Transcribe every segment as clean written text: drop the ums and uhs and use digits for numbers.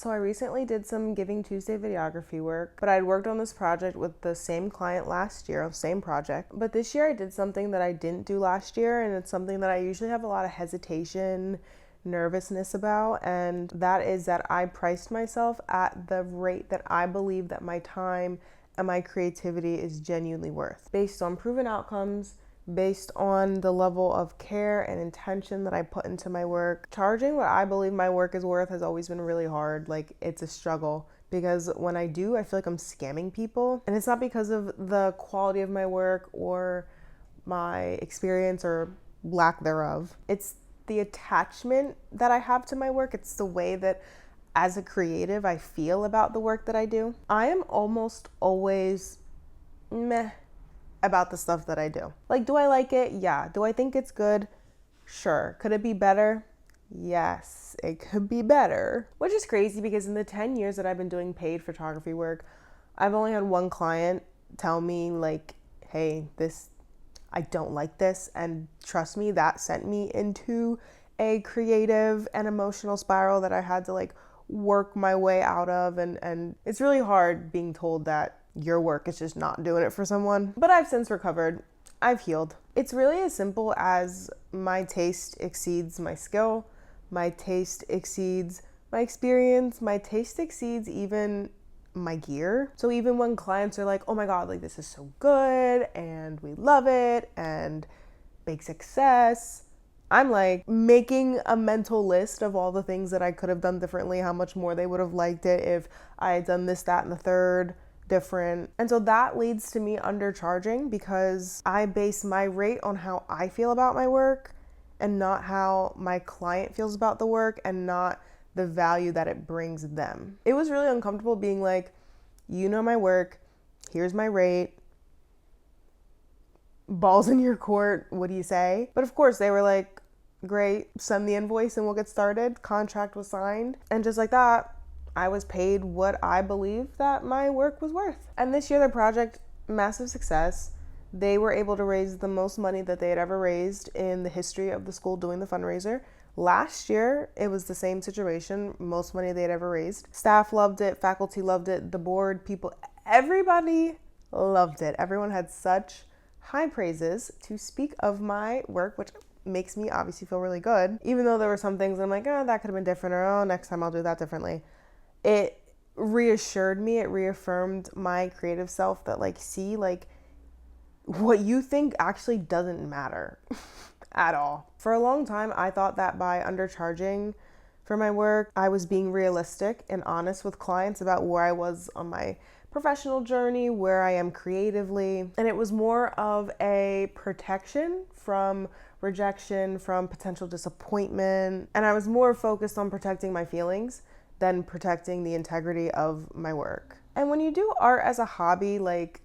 So I recently did some Giving Tuesday videography work, but I'd worked on this project with the same client last year, same project. But this year I did something that I didn't do last year, and it's something that I usually have a lot of hesitation, nervousness about, and that is that I priced myself at the rate that I believe that my time and my creativity is genuinely worth, based on proven outcomes, based on the level of care and intention that I put into my work. Charging what I believe my work is worth has always been really hard. Like, it's a struggle because when I do, I feel like I'm scamming people. And it's not because of the quality of my work or my experience or lack thereof. It's the attachment that I have to my work. It's the way that as a creative I feel about the work that I do. I am almost always meh about the stuff that I do. Like, do I like it? Yeah. Do I think it's good? Sure. Could it be better? Yes, it could be better. Which is crazy because in the 10 years that I've been doing paid photography work, I've only had one client tell me like, hey, I don't like this. And trust me, that sent me into a creative and emotional spiral that I had to like work my way out of. And it's really hard being told that your work is just not doing it for someone. But I've since recovered. I've healed. It's really as simple as my taste exceeds my skill. My taste exceeds my experience. My taste exceeds even my gear. So even when clients are like, oh my God, like this is so good and we love it and big success, I'm like making a mental list of all the things that I could have done differently, how much more they would have liked it if I had done this, that, and the third different. And so that leads to me undercharging because I base my rate on how I feel about my work and not how my client feels about the work and not the value that it brings them. It was really uncomfortable being like, you know my work, here's my rate, balls in your court, what do you say? But of course they were like, great, send the invoice and we'll get started. Contract was signed. And just like that, I was paid what I believed that my work was worth. And this year, the project, massive success. They were able to raise the most money that they had ever raised in the history of the school doing the fundraiser. Last year, it was the same situation, most money they had ever raised. Staff loved it, faculty loved it, the board, people, everybody loved it. Everyone had such high praises to speak of my work, which makes me obviously feel really good. Even though there were some things I'm like, oh, that could have been different, or oh, next time I'll do that differently. It reassured me, it reaffirmed my creative self that like, see, like what you think actually doesn't matter at all. For a long time, I thought that by undercharging for my work, I was being realistic and honest with clients about where I was on my professional journey, where I am creatively. And it was more of a protection from rejection, from potential disappointment. And I was more focused on protecting my feelings than protecting the integrity of my work. And when you do art as a hobby, like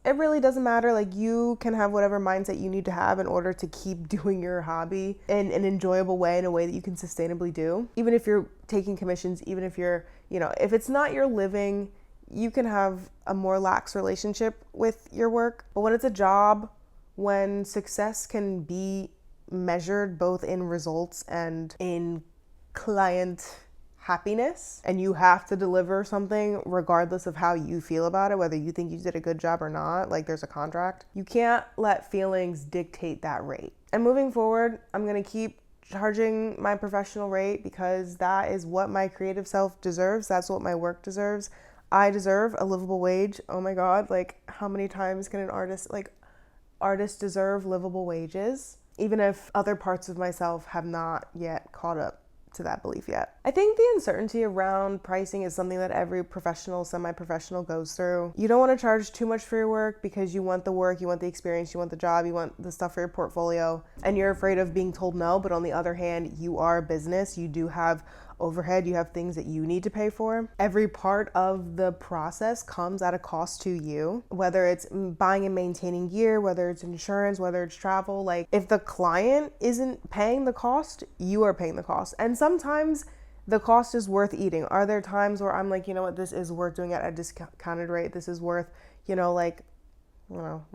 it really doesn't matter. Like you can have whatever mindset you need to have in order to keep doing your hobby in an enjoyable way, in a way that you can sustainably do. Even if you're taking commissions, even if you're, if it's not your living, you can have a more lax relationship with your work. But when it's a job, when success can be measured both in results and in client happiness, and you have to deliver something regardless of how you feel about it, whether you think you did a good job or not, like there's a contract, you can't let feelings dictate that rate. And moving forward, I'm gonna keep charging my professional rate because that is what my creative self deserves. That's what my work deserves. I deserve a livable wage. Oh my God, like how many times can artists deserve livable wages, even if other parts of myself have not yet caught up to that belief yet. I think the uncertainty around pricing is something that every professional, semi-professional goes through. You don't want to charge too much for your work because you want the work, you want the experience, you want the job, you want the stuff for your portfolio, and you're afraid of being told no. But on the other hand, you are a business, you do have overhead, you have things that you need to pay for. Every part of the process comes at a cost to you, whether it's buying and maintaining gear, whether it's insurance, whether it's travel. Like if the client isn't paying the cost, you are paying the cost. And sometimes the cost is worth eating. Are there times where I'm like, you know what, this is worth doing at a discounted rate, this is worth, like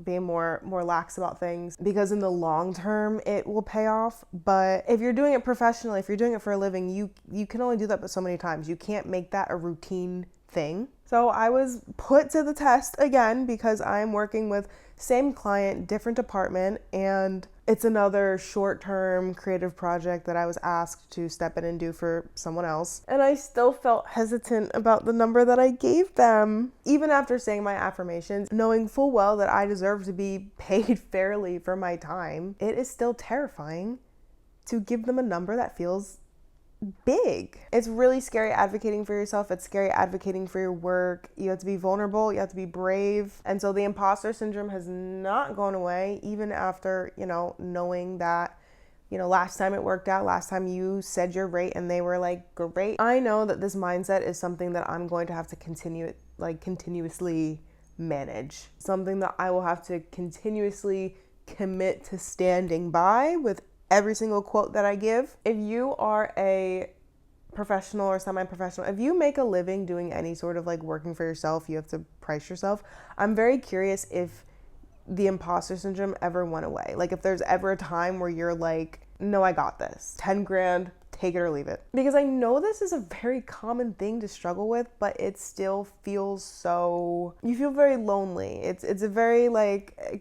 being more lax about things, because in the long term it will pay off. But if you're doing it professionally, if you're doing it for a living, you can only do that but so many times. You can't make that a routine thing. So I was put to the test again because I'm working with same client, different department, and it's another short-term creative project that I was asked to step in and do for someone else. And I still felt hesitant about the number that I gave them. Even after saying my affirmations, knowing full well that I deserve to be paid fairly for my time, it is still terrifying to give them a number that feels big. It's really scary advocating for yourself. It's scary advocating for your work. You have to be vulnerable. You have to be brave. And so the imposter syndrome has not gone away, even after, knowing that, last time it worked out, last time you said your rate and they were like, great. I know that this mindset is something that I'm going to have to continuously manage. Something that I will have to continuously commit to standing by with every single quote that I give. If you are a professional or semi-professional, if you make a living doing any sort of working for yourself, you have to price yourself. I'm very curious if the imposter syndrome ever went away. If there's ever a time where you're like, no, I got this. 10 grand, take it or leave it. Because I know this is a very common thing to struggle with, but it still feels so, you feel very lonely. It's a very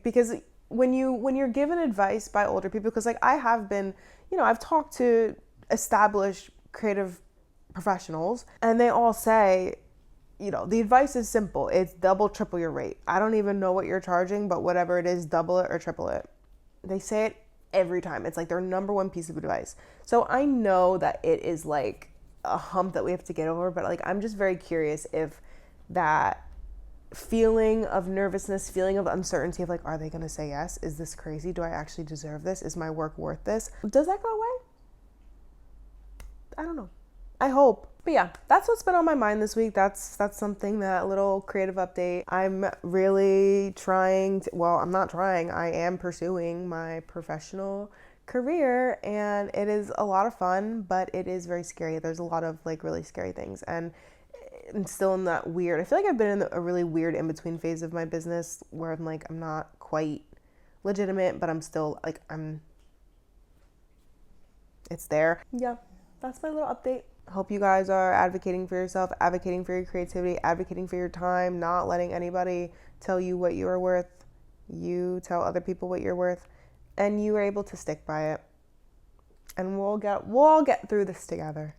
because when you're given advice by older people, because I have been, I've talked to established creative professionals and they all say, the advice is simple. It's double, triple your rate. I don't even know what you're charging, but whatever it is, double it or triple it. They say it every time. It's their number one piece of advice. So I know that it is a hump that we have to get over, but I'm just very curious if that feeling of nervousness, feeling of uncertainty of are they going to say yes? Is this crazy? Do I actually deserve this? Is my work worth this? Does that go away? I don't know. I hope. But yeah, that's what's been on my mind this week. That's something, that little creative update. I'm really I'm not trying. I am pursuing my professional career and it is a lot of fun, but it is very scary. There's a lot of really scary things, and I'm still in that weird, I feel I've been in a really weird in-between phase of my business where I'm not quite legitimate, but I'm still it's there. Yeah, that's my little update. Hope you guys are advocating for yourself, advocating for your creativity, advocating for your time, not letting anybody tell you what you are worth. You tell other people what you're worth, and you are able to stick by it. And we'll all get through this together.